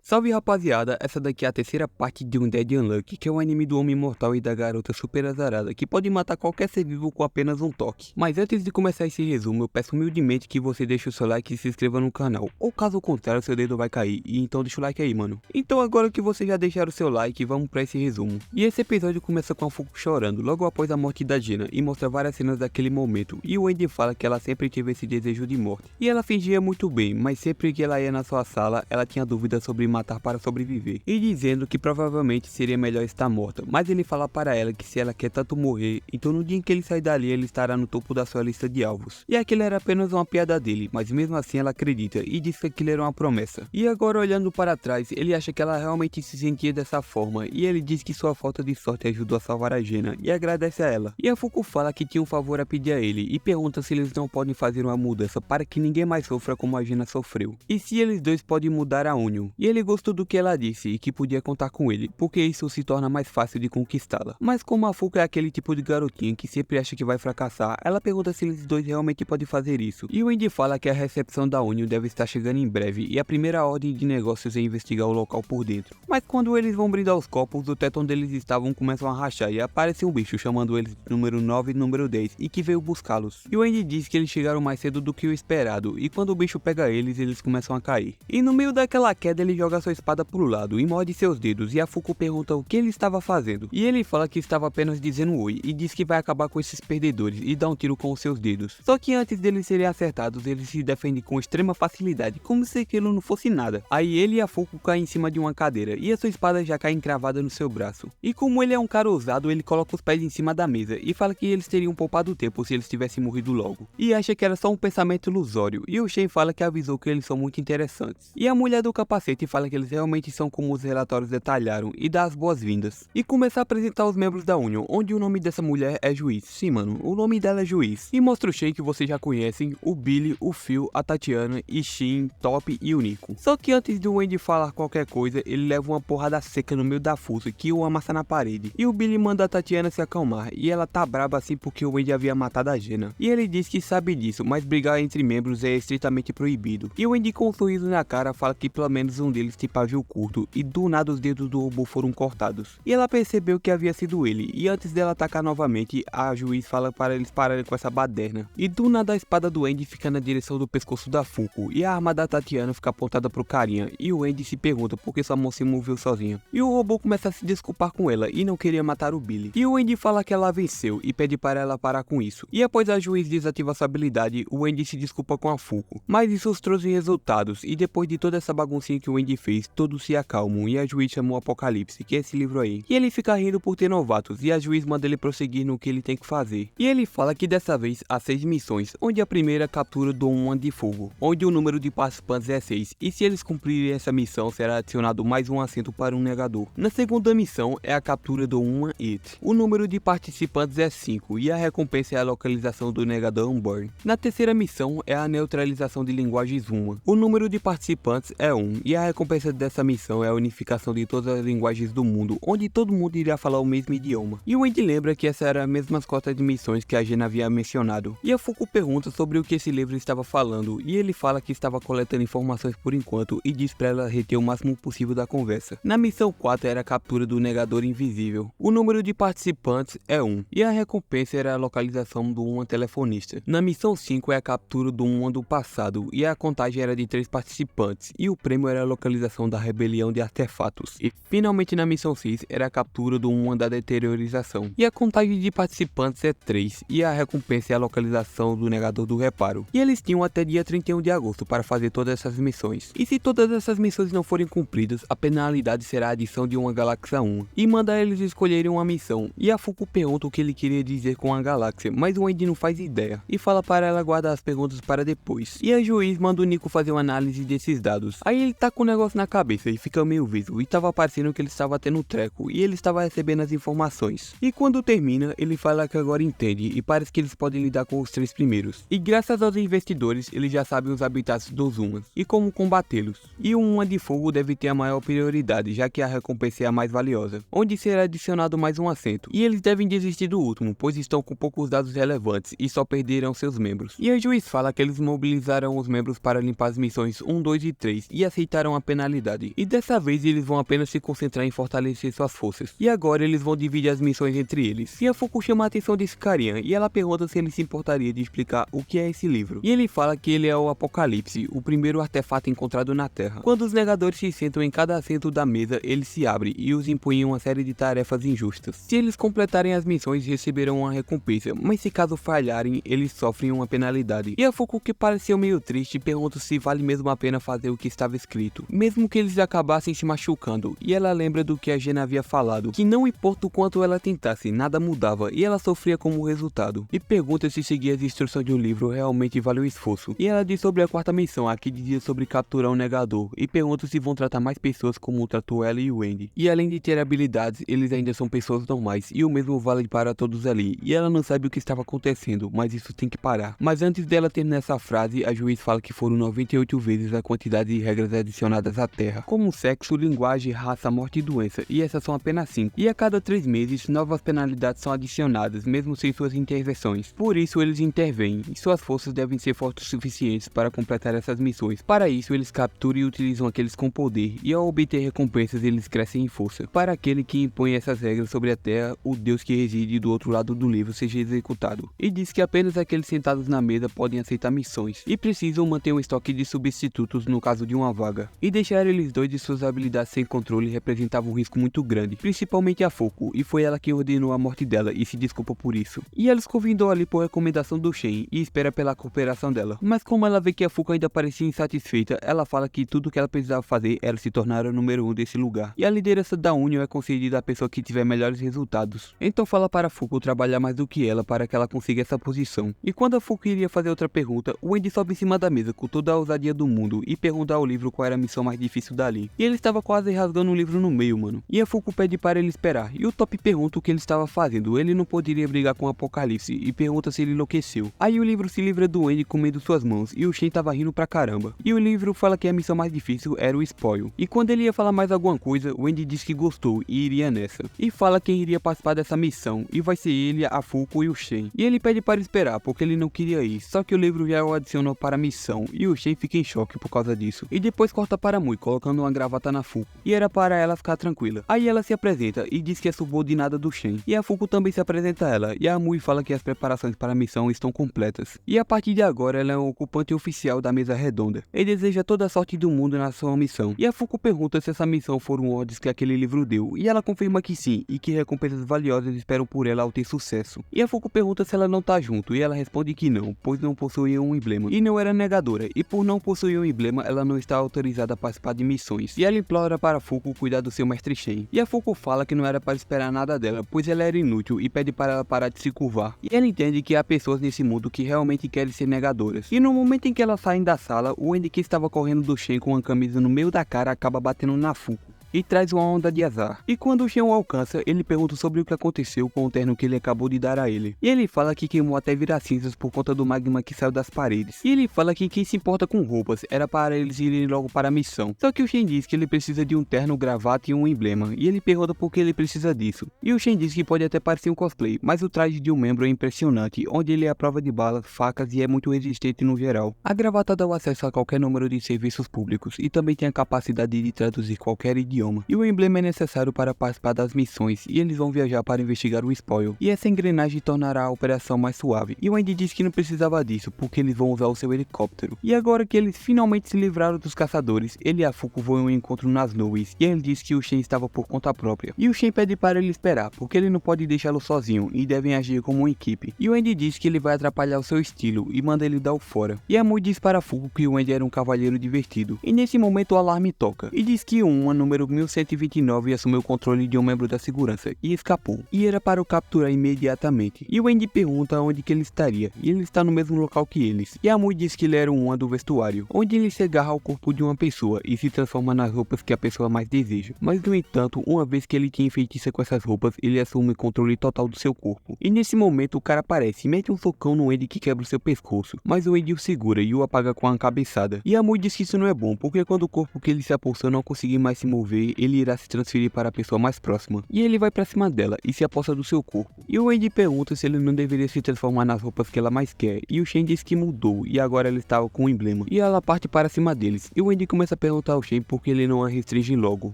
Salve rapaziada, essa daqui é a terceira parte de Undead Unluck, que é um anime do homem imortal e da garota super azarada, que pode matar qualquer ser vivo com apenas um toque. Mas antes de começar esse resumo, eu peço humildemente que você deixe o seu like e se inscreva no canal, ou caso contrário seu dedo vai cair, e então deixa o like aí mano. Então agora que vocês já deixaram o seu like, vamos pra esse resumo. E esse episódio começa com a Fuko chorando, logo após a morte da Gina, e mostra várias cenas daquele momento, e o Andy fala que ela sempre teve esse desejo de morte. E ela fingia muito bem, mas sempre que ela ia na sua sala, ela tinha dúvidas sobre matar para sobreviver, e dizendo que provavelmente seria melhor estar morta, mas ele fala para ela que se ela quer tanto morrer, então no dia em que ele sair dali ele estará no topo da sua lista de alvos. E aquilo era apenas uma piada dele, mas mesmo assim ela acredita e diz que aquilo era uma promessa. E agora olhando para trás, ele acha que ela realmente se sentia dessa forma, e ele diz que sua falta de sorte ajudou a salvar a Gina, e agradece a ela. E a Fuko fala que tinha um favor a pedir a ele, e pergunta se eles não podem fazer uma mudança para que ninguém mais sofra como a Gina sofreu, e se eles dois podem mudar a Union. E ele gostou do que ela disse e que podia contar com ele, porque isso se torna mais fácil de conquistá-la. Mas como a Fuko é aquele tipo de garotinha que sempre acha que vai fracassar, ela pergunta se eles dois realmente podem fazer isso. E o Andy fala que a recepção da Union deve estar chegando em breve e a primeira ordem de negócios é investigar o local por dentro. Mas quando eles vão brindar os copos, o teto onde eles estavam começa a rachar e aparece um bicho chamando eles de número 9 e número 10 e que veio buscá-los. E o Andy diz que eles chegaram mais cedo do que o esperado e quando o bicho pega eles começam a cair. E no meio daquela queda ele joga sua espada pro lado e morde seus dedos, e a Fuko pergunta o que ele estava fazendo, e ele fala que estava apenas dizendo oi, e diz que vai acabar com esses perdedores e dá um tiro com os seus dedos. Só que antes deles serem acertados, ele se defende com extrema facilidade, como se aquilo não fosse nada. Aí ele e a Fuko caem em cima de uma cadeira, e a sua espada já cai encravada no seu braço. E como ele é um cara ousado, ele coloca os pés em cima da mesa, e fala que eles teriam poupado tempo se eles tivessem morrido logo. E acha que era só um pensamento ilusório, e o Shen fala que avisou que eles são muito interessantes. E a mulher do capacete fala que eles realmente são como os relatórios detalharam e dá as boas-vindas. E começa a apresentar os membros da Union, onde o nome dessa mulher é Juiz. Sim mano, o nome dela é Juiz. E mostra o Shen que vocês já conhecem, o Billy, o Phil, a Tatiana, Ishin, Top e o Nico. Só que antes do Andy falar qualquer coisa, ele leva uma porrada seca no meio da fuça que o amassa na parede. E o Billy manda a Tatiana se acalmar, e ela tá braba assim porque o Andy havia matado a Gina. E ele diz que sabe disso, mas brigar entre membros é estritamente proibido. E o Andy com um sorriso na cara fala que pelo menos um deles tem pavio curto, e do nada os dedos do robô foram cortados. E ela percebeu que havia sido ele, e antes dela atacar novamente, a Juiz fala para eles pararem com essa baderna. E do nada a espada do Andy fica na direção do pescoço da Fuko, e a arma da Tatiana fica apontada pro carinha, e o Andy se pergunta por que sua mão se moveu sozinha. E o robô começa a se desculpar com ela, e não queria matar o Billy. E o Andy fala que ela venceu, e pede para ela parar com isso. E após a Juiz desativar sua habilidade, o Andy se desculpa com a Fuko. Mas isso trouxe resultados, e depois de toda essa baguncinha que o Andy fez, todos se acalmam, e a Juiz chama o Apocalipse, que é esse livro aí. E ele fica rindo por ter novatos, e a Juiz manda ele prosseguir no que ele tem que fazer. E ele fala que dessa vez há 6 missões, onde a primeira é a captura do Uma de Fogo, onde o número de participantes é 6, e se eles cumprirem essa missão será adicionado mais um assento para um negador. Na segunda missão é a captura do Uma It. O número de participantes é 5, e a recompensa é a localização do negador Unborn. Na terceira missão é a neutralização de linguagens Uma. O número de participantes é 1, e a recompensa dessa missão é a unificação de todas as linguagens do mundo, onde todo mundo iria falar o mesmo idioma. E o Andy lembra que essa era a mesma cota de missões que a Gina havia mencionado. E a Fuko pergunta sobre o que esse livro estava falando, e ele fala que estava coletando informações por enquanto e diz para ela reter o máximo possível da conversa. Na missão 4 era a captura do negador invisível. O número de participantes é 1, e a recompensa era a localização do Uma telefonista. Na missão 5 é a captura do Uma do passado, e a contagem era de 3 participantes, e o prêmio era a localização da rebelião de artefatos. E finalmente na missão 6 era a captura do Uma da deteriorização, e a contagem de participantes é 3, e a recompensa é a localização do negador do reparo. E eles tinham até dia 31 de agosto para fazer todas essas missões. E se todas essas missões não forem cumpridas, a penalidade será a adição de uma galáxia 1, e manda eles escolherem uma missão. E a Fuko pergunta o que ele queria dizer com a galáxia, mas o Andy não faz ideia, e fala para ela guardar as perguntas para depois. E a Juiz manda o Nico fazer uma análise desses dados. Aí ele tá com o negócio na cabeça e fica meio vivo, e tava parecendo que ele estava tendo treco, e ele estava recebendo as informações. E quando termina, ele fala que agora entende, e parece que eles podem lidar com os 3 primeiros. E graças aos investidores, eles já sabem os habitats dos Umas, e como combatê-los. E o Uma de Fogo deve ter a maior prioridade, já que a recompensa é a mais valiosa, onde será adicionado mais um assento. E eles devem desistir do último, pois estão com poucos dados relevantes, e só perderão seus membros. E a Juiz fala que eles mobilizarão os membros para limpar as missões 1, 2 e 3, e aceitarão apenas penalidade. E dessa vez eles vão apenas se concentrar em fortalecer suas forças. E agora eles vão dividir as missões entre eles. E a Fuku chama a atenção desse carinha e ela pergunta se ele se importaria de explicar o que é esse livro. E ele fala que ele é o Apocalipse, o primeiro artefato encontrado na Terra. Quando os negadores se sentam em cada assento da mesa, ele se abre e os impõe uma série de tarefas injustas. Se eles completarem as missões, receberão uma recompensa, mas se caso falharem, eles sofrem uma penalidade. E a Fuku, que pareceu meio triste, pergunta se vale mesmo a pena fazer o que estava escrito, mesmo que eles acabassem se machucando. E ela lembra do que a Gena havia falado, que não importa o quanto ela tentasse, nada mudava e ela sofria como resultado. E pergunta se seguir as instruções de um livro realmente vale o esforço. E ela diz sobre a quarta missão, a que dizia sobre capturar um negador, e pergunta se vão tratar mais pessoas como tratou ela e o Andy. E além de ter habilidades, eles ainda são pessoas normais, e o mesmo vale para todos ali. E ela não sabe o que estava acontecendo, mas isso tem que parar. Mas antes dela terminar essa frase, a juiz fala que foram 98 vezes a quantidade de regras adicionadas à Terra, como sexo, linguagem, raça, morte e doença, e essas são apenas 5. E a cada 3 meses, novas penalidades são adicionadas, mesmo sem suas intervenções. Por isso eles intervêm, e suas forças devem ser fortes o suficientes para completar essas missões. Para isso eles capturam e utilizam aqueles com poder, e ao obter recompensas eles crescem em força. Para aquele que impõe essas regras sobre a Terra, o Deus que reside do outro lado do livro seja executado. E diz que apenas aqueles sentados na mesa podem aceitar missões, e precisam manter um estoque de substitutos no caso de uma vaga. E deixar eles dois de suas habilidades sem controle representava um risco muito grande, principalmente a Fuku, e foi ela que ordenou a morte dela e se desculpa por isso. E ela os convidou ali por recomendação do Shen e espera pela cooperação dela. Mas como ela vê que a Fuku ainda parecia insatisfeita, ela fala que tudo que ela precisava fazer era se tornar a número 1 desse lugar. E a liderança da Union é concedida à pessoa que tiver melhores resultados. Então fala para a Fuku trabalhar mais do que ela para que ela consiga essa posição. E quando a Fuku iria fazer outra pergunta, o Andy sobe em cima da mesa com toda a ousadia do mundo e pergunta ao livro qual era a missão mais difícil dali. E ele estava quase rasgando o livro no meio, mano. E a Fuku pede para ele esperar. E o Top pergunta o que ele estava fazendo. Ele não poderia brigar com o Apocalipse e pergunta se ele enlouqueceu. Aí o livro se livra do Andy comendo suas mãos e o Shen tava rindo pra caramba. E o livro fala que a missão mais difícil era o spoil. E quando ele ia falar mais alguma coisa, o Andy diz que gostou e iria nessa. E fala quem iria participar dessa missão, e vai ser ele, a Fuku e o Shen. E ele pede para esperar, porque ele não queria ir, só que o livro já o adicionou para a missão, e o Shen fica em choque por causa disso. E depois corta para a Mui, colocando uma gravata na Fuku, e era para ela ficar tranquila. Aí ela se apresenta e diz que é subordinada do Shen. E a Fuku também se apresenta a ela, e a Mui fala que as preparações para a missão estão completas. E a partir de agora ela é um ocupante oficial da mesa redonda. E deseja toda a sorte do mundo na sua missão. E a Fuku pergunta se essa missão foram ordens que aquele livro deu, e ela confirma que sim, e que recompensas valiosas esperam por ela ao ter sucesso. E a Fuku pergunta se ela não tá junto, e ela responde que não, pois não possuía um emblema, e não era negadora, e por não possuir um emblema, ela não está autorizada a participar de missões. E ela implora para a Fuku cuidar do seu mestre Shen. E a Fuku fala que não era para esperar nada dela, pois ela era inútil, e pede para ela parar de se curvar. E ela entende que há pessoas nesse mundo que realmente querem ser negadoras. E no momento em que elas saem da sala, o Andy, que estava correndo do Shen com uma camisa no meio da cara, acaba batendo na Fuku e traz uma onda de azar. E quando o Shen o alcança, ele pergunta sobre o que aconteceu com o terno que ele acabou de dar a ele. E ele fala que queimou até virar cinzas por conta do magma que saiu das paredes. E ele fala que quem se importa com roupas era para eles irem logo para a missão. Só que o Shen diz que ele precisa de um terno, gravata e um emblema. E ele pergunta por que ele precisa disso. E o Shen diz que pode até parecer um cosplay, mas o traje de um membro é impressionante, onde ele é à prova de balas, facas e é muito resistente no geral. A gravata dá o acesso a qualquer número de serviços públicos e também tem a capacidade de traduzir qualquer idioma. E o emblema é necessário para participar das missões, e eles vão viajar para investigar o spoil. E essa engrenagem tornará a operação mais suave. E o Andy diz que não precisava disso, porque eles vão usar o seu helicóptero. E agora que eles finalmente se livraram dos caçadores, ele e a Fuku vão em um encontro nas nuvens, e ele diz que o Shen estava por conta própria. E o Shen pede para ele esperar, porque ele não pode deixá-lo sozinho, e devem agir como uma equipe. E o Andy diz que ele vai atrapalhar o seu estilo, e manda ele dar o fora. E a Mui diz para a Fuku que o Andy era um cavalheiro divertido. E nesse momento o alarme toca, e diz que uma número 1129 assumiu o controle de um membro da segurança e escapou, e era para o capturar imediatamente. E o Andy pergunta onde que ele estaria, e ele está no mesmo local que eles. E a Mui diz que ele era um do vestuário, onde ele se agarra ao corpo de uma pessoa e se transforma nas roupas que a pessoa mais deseja. Mas no entanto, uma vez que ele tinha enfeitiça com essas roupas, ele assume o controle total do seu corpo. E nesse momento o cara aparece e mete um socão no Andy que quebra o seu pescoço, mas o Andy o segura e o apaga com uma cabeçada. E a Mui diz que isso não é bom, porque quando o corpo que ele se apossou não conseguir mais se mover, morrer, ele irá se transferir para a pessoa mais próxima. E ele vai pra cima dela e se aposta do seu corpo. E o Andy pergunta se ele não deveria se transformar nas roupas que ela mais quer. E o Shen diz que mudou e agora ela estava com um emblema. E ela parte para cima deles. E o Andy começa a perguntar ao Shen por que ele não a restringe logo.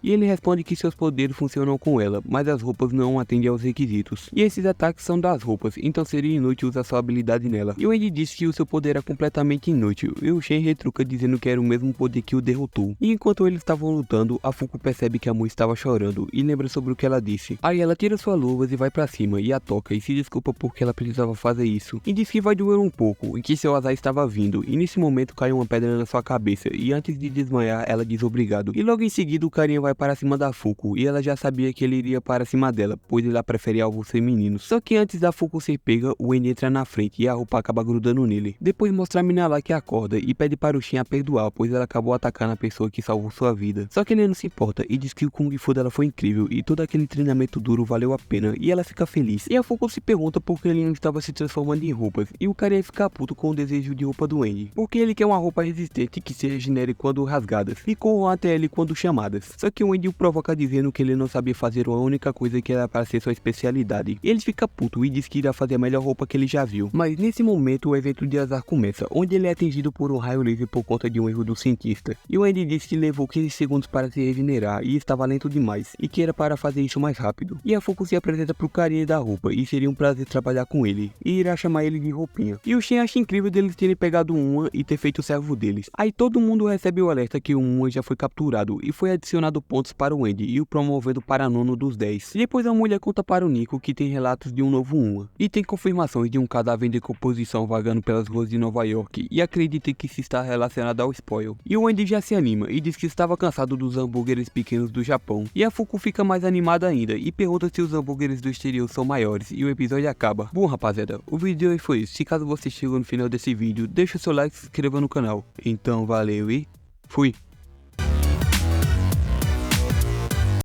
E ele responde que seus poderes funcionam com ela, mas as roupas não atendem aos requisitos. E esses ataques são das roupas, então seria inútil usar sua habilidade nela. E o Andy disse que o seu poder era completamente inútil. E o Shen retruca dizendo que era o mesmo poder que o derrotou. E enquanto eles estavam lutando, a Fuko percebe que a Mu estava chorando e lembra sobre o que ela disse. Aí ela tira sua luva e vai pra cima e a toca e se desculpa porque ela precisava fazer isso. E diz que vai doer um pouco, e que seu azar estava vindo. E nesse momento cai uma pedra na sua cabeça e antes de desmaiar ela diz obrigado. E logo em seguida o carinha vai para cima da Fuko e ela já sabia que ele iria para cima dela, pois ela prefere alvos femininos. Só que antes da Fuko ser pega, o Andy entra na frente e a roupa acaba grudando nele. Depois mostra a mina lá que acorda e pede para o Shen a perdoar, pois ela acabou atacando a pessoa que salvou sua vida. Só que ele não se importa e diz que o Kung Fu dela foi incrível e todo aquele treinamento duro valeu a pena e ela fica feliz. E a Fuko se pergunta por que ele não estava se transformando em roupas e o cara ia ficar puto com o desejo de roupa do Andy, porque ele quer uma roupa resistente que se regenere quando rasgadas e corram até ele quando chamadas. Só que o Andy o provoca dizendo que ele não sabia fazer a única coisa que era para ser sua especialidade. Ele fica puto e diz que irá fazer a melhor roupa que ele já viu. Mas nesse momento o evento de azar começa, onde ele é atingido por um raio laser por conta de um erro do cientista. E o Andy diz que levou 15 segundos para se regenerar e estava lento demais, e que era para fazer isso mais rápido. E a Fuko se apresenta pro carinha da roupa e seria um prazer trabalhar com ele, e irá chamar ele de roupinha. E o Shen acha incrível deles terem pegado uma e ter feito o servo deles. Aí todo mundo recebe o alerta que o uma já foi capturado e foi adicionado pontos para o Andy e o promovendo para nono dos 10. E depois a mulher conta para o Nico que tem relatos de um novo uma e tem confirmações de um cadáver em decomposição vagando pelas ruas de Nova York e acredita que se está relacionado ao spoil. E o Andy já se anima e diz que estava cansado dos hambúrgueres pequenos do Japão. E a Fuko fica mais animada ainda e pergunta se os hambúrgueres do exterior são maiores e o episódio acaba. Bom rapaziada, o vídeo de hoje foi isso. Se caso você chegou no final desse vídeo, deixa o seu like e se inscreva no canal. Então valeu e fui!